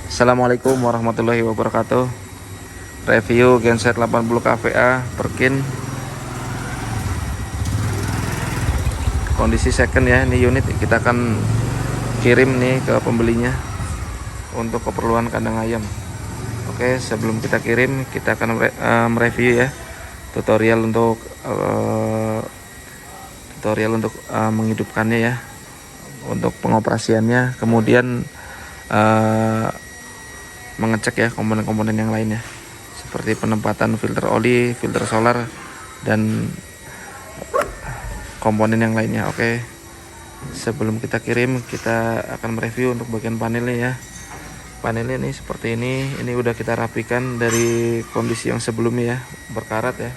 Assalamualaikum warahmatullahi wabarakatuh. Review genset 80 kVA Perkin. Kondisi second ya, ini unit kita akan kirim nih ke pembelinya untuk keperluan kandang ayam. Oke, sebelum kita kirim kita akan mereview ya tutorial untuk menghidupkannya ya, untuk pengoperasiannya, kemudian mengecek ya komponen-komponen yang lainnya seperti penempatan filter oli, filter solar, dan komponen yang lainnya. Oke, sebelum kita kirim kita akan mereview untuk bagian panelnya ya. Panelnya ini seperti ini udah kita rapikan dari kondisi yang sebelumnya ya, berkarat ya.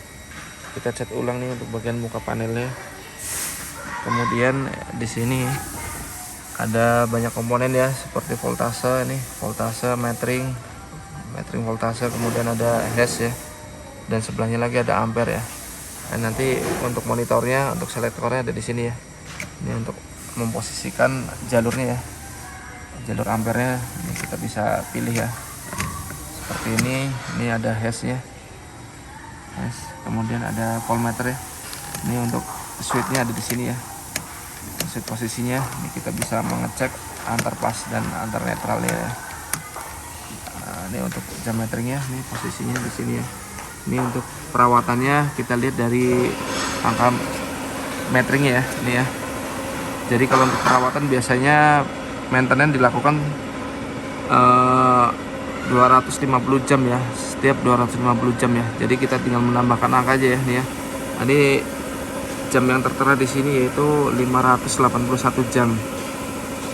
Kita cat ulang nih untuk bagian muka panelnya. Kemudian di sini ada banyak komponen ya, seperti voltase, ini voltase, metering voltase, kemudian ada hash ya, dan sebelahnya lagi ada ampere ya. Dan nanti untuk monitornya, untuk selektornya ada di sini ya. Ini untuk memposisikan jalurnya ya, jalur ampernya ini kita bisa pilih ya, seperti ini ada hashnya, kemudian ada voltmeter ya. Ini untuk switchnya ada di sini ya, switch posisinya ini kita bisa mengecek antar pas dan antar netralnya ya. Ini untuk jam meteringnya, ini posisinya di sini ya. Ini untuk perawatannya kita lihat dari angka meteringnya ya, ini ya. Jadi kalau untuk perawatan biasanya maintenance dilakukan 250 jam ya, setiap 250 jam ya. Jadi kita tinggal menambahkan angka aja ya, nih ya. Ini jam yang tertera di sini yaitu 581 jam.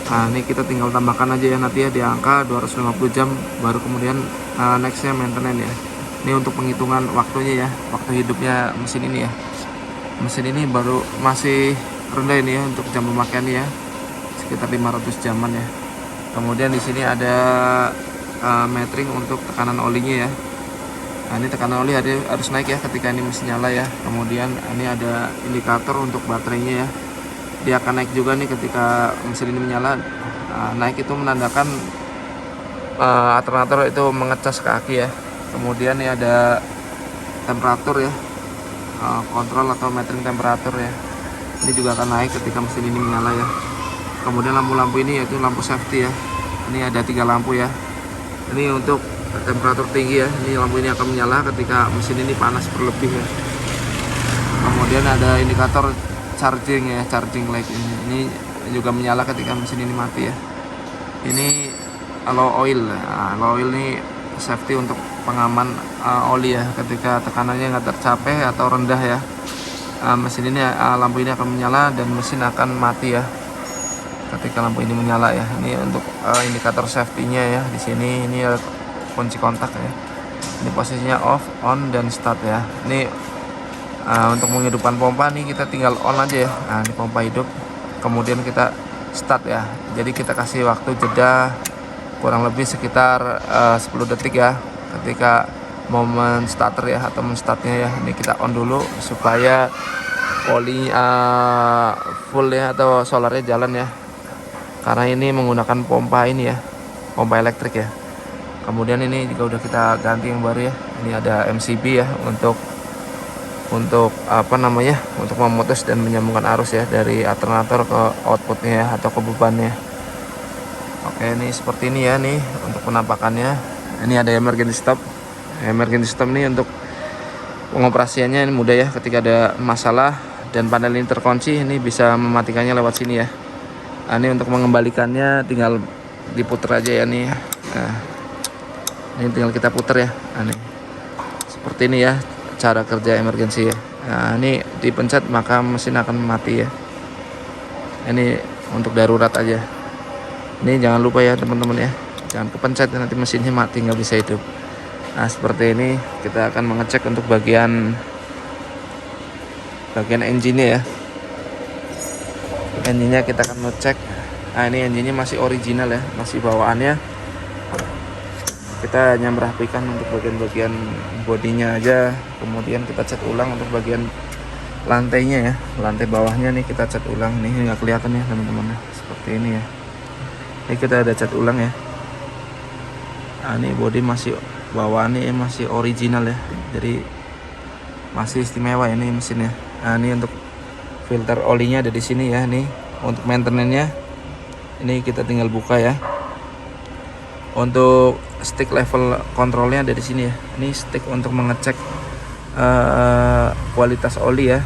Nah, ini kita tinggal tambahkan aja ya nanti ya di angka 250 jam, baru kemudian nextnya maintenance ya. Ini untuk penghitungan waktunya ya, waktu hidupnya mesin ini ya. Mesin ini baru masih rendah ini ya untuk jam pemakaiannya ya, sekitar 500 jaman ya. Kemudian di sini ada metering untuk tekanan olinya ya. Nah, ini tekanan oli harus naik ya ketika ini mesin nyala ya. Kemudian ini ada indikator untuk baterainya ya, dia akan naik juga nih ketika mesin ini menyala. Nah, naik itu menandakan alternator itu mengecas kaki ya. Kemudian ini ada temperatur ya, kontrol atau metering temperatur ya, ini juga akan naik ketika mesin ini menyala ya. Kemudian lampu-lampu ini yaitu lampu safety ya, ini ada 3 lampu ya. Ini untuk temperatur tinggi ya, ini lampu ini akan menyala ketika mesin ini panas berlebih ya. Kemudian ada indikator charging ya, charging light ini juga menyala ketika mesin ini mati ya. Ini alloy oil, alloy oil ini safety untuk pengaman oli ya, ketika tekanannya nggak tercapai atau rendah ya, mesin ini lampu ini akan menyala dan mesin akan mati ya ketika lampu ini menyala ya. Ini untuk indikator safety-nya ya, di sini ini ada kunci kontak ya. Ini posisinya off, on, dan start ya. Ini untuk menghidupkan pompa nih kita tinggal on aja ya. Nah, ini pompa hidup, kemudian kita start ya. Jadi kita kasih waktu jeda kurang lebih sekitar 10 detik ya ketika momen starter ya, atau menstartnya ya. Ini kita on dulu supaya oli full ya, atau solarnya jalan ya, karena ini menggunakan pompa ini ya, pompa elektrik ya. Kemudian ini juga udah kita ganti yang baru ya. Ini ada MCB ya untuk untuk memutus dan menyambungkan arus ya dari alternator ke outputnya ya, atau ke bebannya. Oke, ini seperti ini ya nih untuk penampakannya. Ini ada emergency stop. Emergency stop ini untuk pengoperasiannya ini mudah ya, ketika ada masalah dan panel ini terkunci, ini bisa mematikannya lewat sini ya. Nah, ini untuk mengembalikannya tinggal diputer aja ya nih. Nah, ini tinggal kita puter ya. Nah, nih seperti ini ya cara kerja emergency ya. Nah, ini dipencet maka mesin akan mati ya. Ini untuk darurat aja. Ini jangan lupa ya teman-teman ya, jangan kepencet nanti mesinnya mati, nggak bisa hidup. Nah, seperti ini kita akan mengecek untuk bagian engine-nya ya. Engine-nya kita akan ngecek. Nah, ini engine-nya masih original ya, masih bawaannya. Kita hanya merapikan untuk bagian-bagian bodinya aja, kemudian kita cat ulang untuk bagian lantainya ya. Lantai bawahnya nih kita cat ulang, nih nggak kelihatan ya teman-teman, seperti ini ya. Ini kita ada cat ulang ya. Nah, ini bodi masih bawaannya masih original ya, jadi masih istimewa ini mesinnya. Nah, ini untuk filter olinya ada di sini ya. Nih untuk maintenance-nya ini kita tinggal buka ya. Untuk stick level kontrolnya ada di sini ya. Ini stick untuk mengecek kualitas oli ya,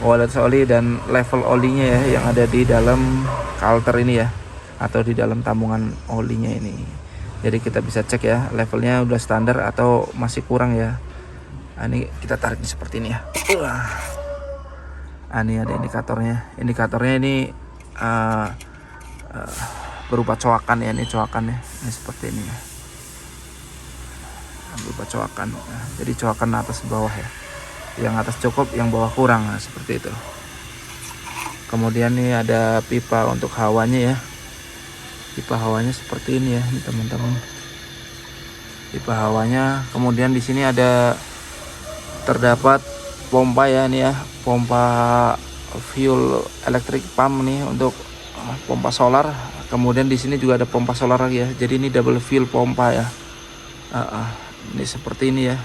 kualitas oli dan level olinya ya yang ada di dalam kalter ini ya, atau di dalam tambungan olinya ini. Jadi kita bisa cek ya levelnya udah standar atau masih kurang ya. Nah, ini kita tarik seperti ini ya. Nah, ini ada indikatornya. Indikatornya ini berupa coakan ya. Ini coakan ya. Ini seperti ini ya. Berupa coakan. Nah, jadi coakan atas bawah ya. Yang atas cukup, yang bawah kurang. Nah, seperti itu. Kemudian nih ada pipa untuk hawanya ya. Pipa hawanya seperti ini ya, teman-teman. Pipa hawanya. Kemudian di sini ada terdapat pompa ya, nih ya, pompa fuel electric pump nih untuk pompa solar. Kemudian di sini juga ada pompa solar lagi ya. Jadi ini double fuel pompa ya. Ini seperti ini ya,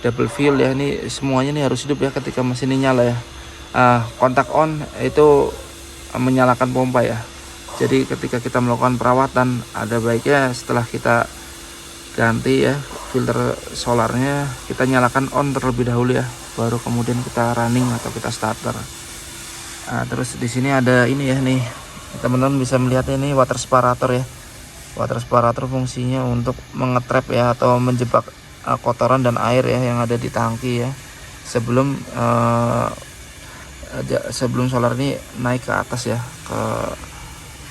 double fuel ya. Ini semuanya nih harus hidup ya ketika mesin ini nyala ya. Kontak on itu menyalakan pompa ya. Jadi ketika kita melakukan perawatan, ada baiknya setelah kita ganti ya filter solarnya, kita nyalakan on terlebih dahulu ya, baru kemudian kita running atau kita starter. Terus di sini ada ini ya, nih teman-teman bisa melihat ini water separator ya. Water separator fungsinya untuk mengetrap ya atau menjebak kotoran dan air ya yang ada di tangki ya, sebelum solar ini naik ke atas ya,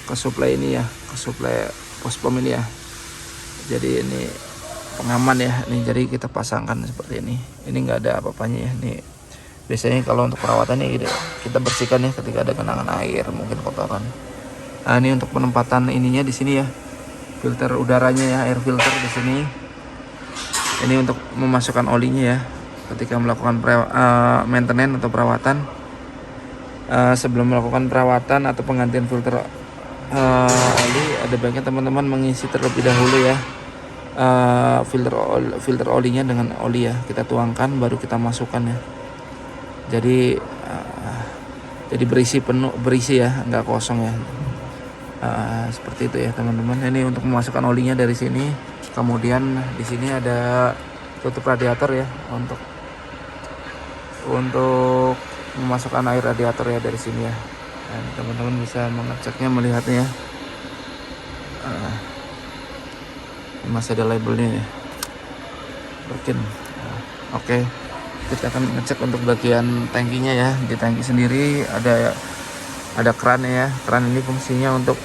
ke supply ini ya, ke supply pos pom ini ya. Jadi ini pengaman ya, nih jadi kita pasangkan seperti ini. Ini enggak ada apa-apanya ya. Nih biasanya kalau untuk perawatannya kita bersihkan ya ketika ada genangan air, mungkin kotoran. Nah, ini untuk penempatan ininya di sini ya, filter udaranya ya, air filter di sini. Ini untuk memasukkan olinya ya ketika melakukan maintenance atau perawatan. Sebelum melakukan perawatan atau penggantian filter oli, ada baiknya teman-teman mengisi terlebih dahulu ya filter olinya dengan oli ya. Kita tuangkan baru kita masukkan ya. Jadi berisi penuh, berisi ya, nggak kosong ya. Seperti itu ya teman-teman. Ini untuk memasukkan olinya dari sini. Kemudian di sini ada tutup radiator ya untuk memasukkan air radiator ya dari sini ya. Dan teman-teman bisa mengeceknya, melihatnya ya. Ini masih ada labelnya ya, Birkin. Oke, kita akan ngecek untuk bagian tangkinya ya. Di tangki sendiri ada keran ya. Keran ini fungsinya untuk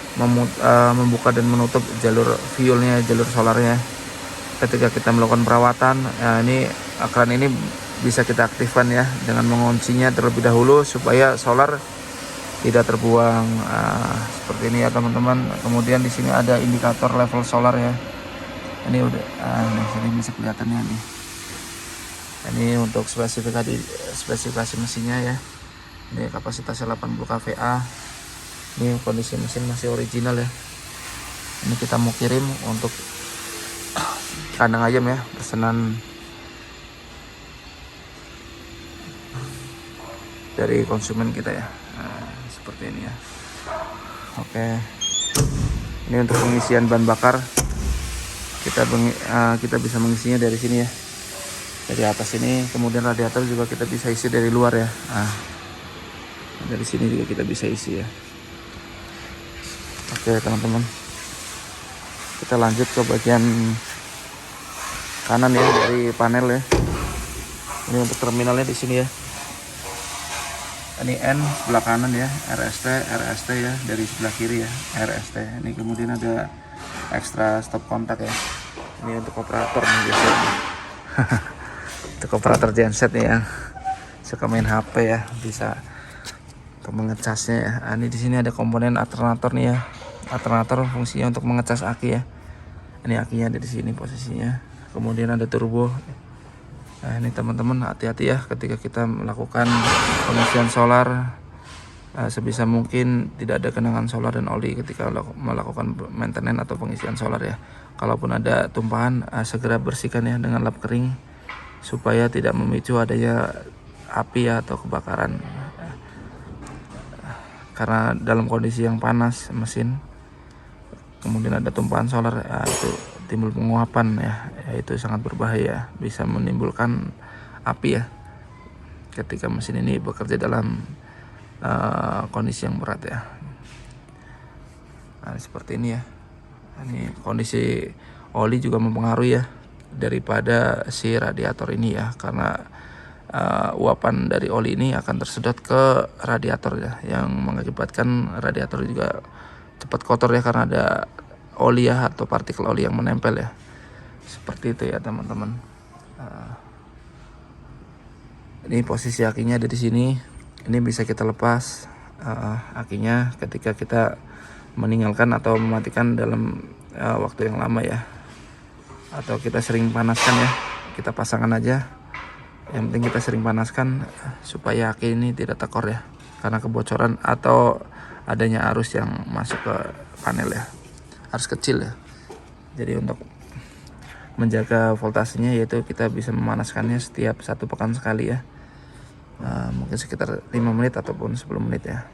membuka dan menutup jalur fuelnya, jalur solarnya. Ketika kita melakukan perawatan, ini keran ini bisa kita aktifkan ya dengan menguncinya terlebih dahulu supaya solar tidak terbuang. Seperti ini ya teman-teman. Kemudian di sini ada indikator level solar ya. Ini udah, di sini bisa kelihatannya nih. Ini untuk spesifikasi mesinnya ya. Ini kapasitasnya 80 kVA. Ini kondisi mesin masih original ya. Ini kita mau kirim untuk kandang ayam ya, pesanan dari konsumen kita ya. Seperti ini ya. Oke, ini untuk pengisian bahan bakar, kita bisa mengisinya dari sini ya, dari atas ini. Kemudian radiator juga kita bisa isi dari luar ya. Dari sini juga kita bisa isi ya. Oke teman-teman, kita lanjut ke bagian kanan ya dari panel ya. Ini untuk terminalnya di sini ya. Ini N sebelah kanan ya, RST ya dari sebelah kiri ya, RST. Ini kemudian ada ekstra stop kontak ya. Ini untuk operator nih biasanya. Untuk operator genset nih yang suka main HP ya, bisa untuk mengecasnya ya. Ini di sini ada komponen alternator nih ya. Alternator fungsinya untuk mengecas aki ya. Ini akinya ada di sini posisinya. Kemudian ada turbo. Nah, ini teman-teman hati-hati ya ketika kita melakukan pengisian solar sebisa mungkin tidak ada genangan solar dan oli ketika melakukan maintenance atau pengisian solar ya. Kalaupun ada tumpahan, segera bersihkan ya dengan lap kering supaya tidak memicu adanya api ya, atau kebakaran. Karena dalam kondisi yang panas mesin, kemudian ada tumpahan solar, itu timbul penguapan ya, itu sangat berbahaya, bisa menimbulkan api ya ketika mesin ini bekerja dalam kondisi yang berat ya. Nah, seperti ini ya. Ini kondisi oli juga mempengaruhi ya daripada si radiator ini ya, karena uapan dari oli ini akan tersedot ke radiator ya, yang mengakibatkan radiator juga cepat kotor ya, karena ada oli ya, atau partikel oli yang menempel ya. Seperti itu ya teman-teman. Ini posisi akinya ada di sini. Ini bisa kita lepas akinya ketika kita meninggalkan atau mematikan dalam waktu yang lama ya, atau kita sering panaskan ya. Kita pasangkan aja, yang penting kita sering panaskan supaya aki ini tidak tekor ya, karena kebocoran atau adanya arus yang masuk ke panel ya, arus kecil ya. Jadi untuk menjaga voltasenya, yaitu kita bisa memanaskannya setiap 1 pekan sekali ya. Mungkin sekitar 5 menit ataupun 10 menit ya,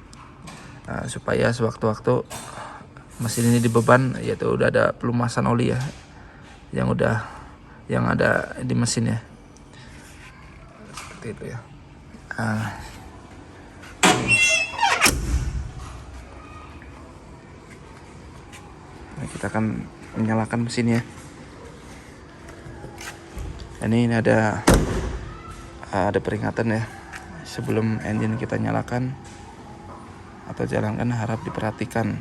supaya sewaktu-waktu mesin ini dibeban, yaitu udah ada pelumasan oli ya, yang ada di mesin ya, seperti itu ya. Nah, kita akan menyalakan mesin ya. Ini ada peringatan ya, sebelum engine kita nyalakan atau jalankan, harap diperhatikan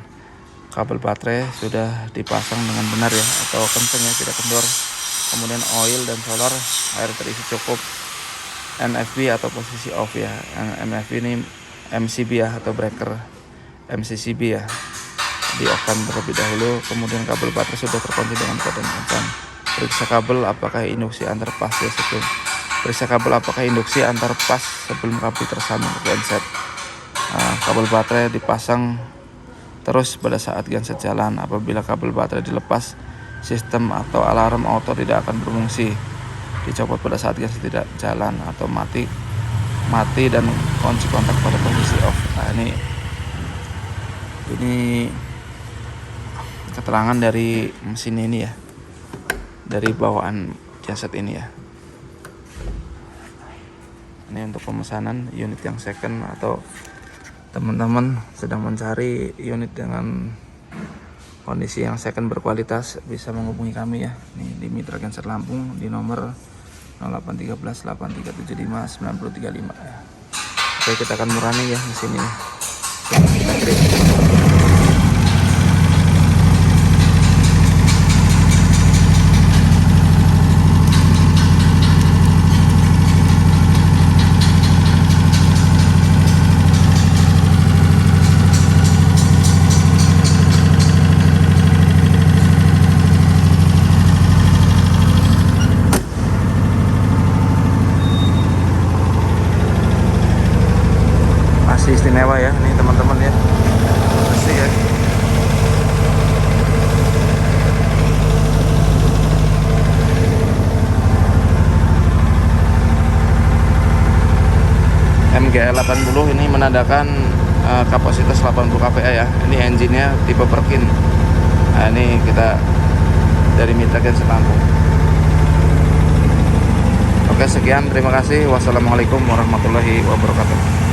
kabel baterai sudah dipasang dengan benar ya, atau kenceng ya, tidak kendor. Kemudian oil dan solar air terisi cukup. MFB atau posisi off ya. MFB ini MCB ya, atau breaker MCCB ya, di off kan terlebih dahulu. Kemudian kabel baterai sudah terkunci dengan keadaan kencang. Periksa kabel apakah induksi antar pas ya, periksa kabel apakah induksi antar pas sebelum kabel tersambung ke genset. Kabel baterai dipasang terus pada saat genset jalan. Apabila kabel baterai dilepas, sistem atau alarm auto tidak akan berfungsi. Dicopot pada saat genset tidak jalan atau mati dan kunci kontak pada posisi off. Nah, ini keterangan dari mesin ini ya, dari bawaan genset ini ya. Ini untuk pemesanan unit yang second, atau teman-teman sedang mencari unit dengan kondisi yang second berkualitas, bisa menghubungi kami ya. Ini di Mitra Genset Lampung di nomor 0813 8375 9035 ya. Oke, kita akan murani ya di sini. Kita kirim. Istimewa ya nih teman-teman ya, pasti ya. MGL80 ini menandakan kapasitas 80 kPa ya. Ini engine-nya tipe Perkin. Nah, ini kita dari Mitra Genset Lampung. Oke, sekian, terima kasih. Wassalamualaikum warahmatullahi wabarakatuh.